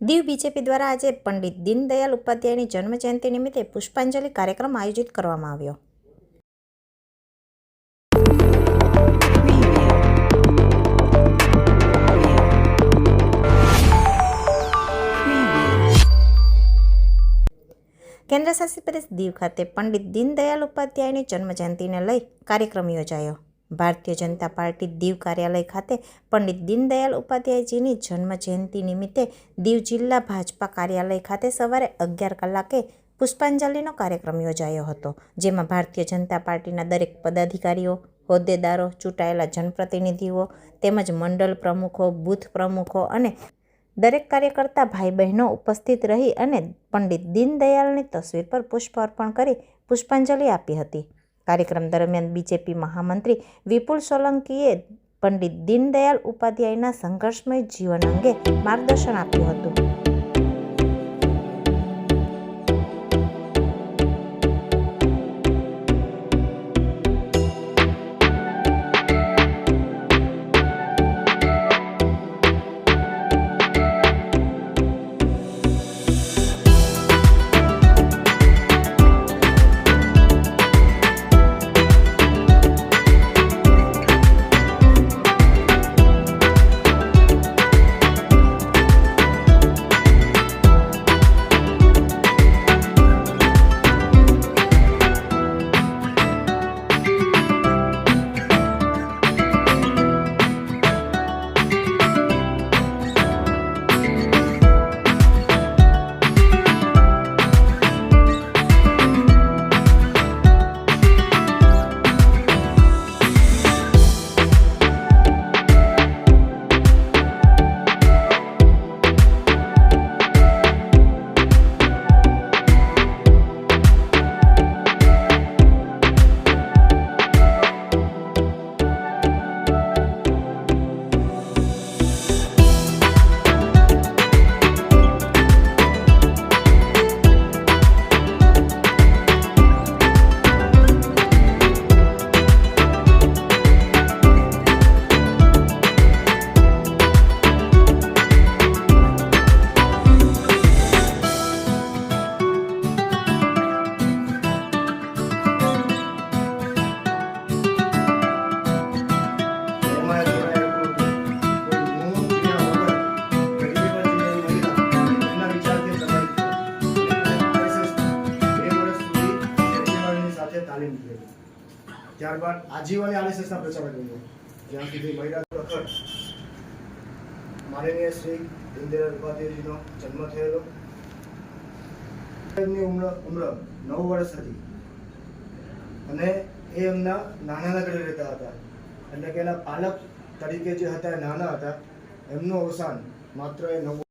Diu BJP દ્વારા આજે પંડિત દીનદયાળ ઉપાધ્યાયની જન્મજયંતિ નિમિત્તે પુષ્પાંજલિ કાર્યક્રમ આયોજિત કરવામાં આવ્યો. કેન્દ્ર શાસિત પ્રદેશ દીવ ખાતે પંડિત દીનદયાળ ઉપાધ્યાયની જન્મજયંતિને લઈ કાર્યક્રમ યોજાયો. ભારતીય જનતા પાર્ટી દીવ કાર્યાલય ખાતે પંડિત દીનદયાળ ઉપાધ્યાયજીની જન્મજયંતિ નિમિત્તે દીવ જિલ્લા ભાજપા કાર્યાલય ખાતે સવારે 11 કલાકે પુષ્પાંજલિનો કાર્યક્રમ યોજાયો હતો, જેમાં ભારતીય જનતા પાર્ટીના દરેક પદાધિકારીઓ, હોદ્દેદારો, ચૂંટાયેલા જનપ્રતિનિધિઓ તેમજ મંડળ પ્રમુખો, બૂથ પ્રમુખો અને દરેક કાર્યકર્તા ભાઈ બહેનો ઉપસ્થિત રહી અને પંડિત દીનદયાળની તસવીર પર પુષ્પ અર્પણ કરી પુષ્પાંજલિ આપી હતી. કાર્યક્રમ દરમિયાન બીજેપી મહામંત્રી વિપુલ સોલંકીએ પંડિત દીનદયાળ ઉપાધ્યાયના સંઘર્ષમય જીવન અંગે માર્ગદર્શન આપ્યું હતું. ત્યારબાદ આજીવન આરએસએસના પ્રચારક બન્યો, જ્યાં સુધી મહિલા પ્રખર માનનીય શ્રી દીનદયાળ ઉપાધ્યાયજીનો જન્મ થયેલો. એમની ઉંમર 9 વર્ષ હતી અને એ એમના નાનાના ઘરે રહેતા હતા, એટલે કે એના પાલક તરીકે જે હતા એ નાના હતા. એમનું અવસાન માત્ર એ 9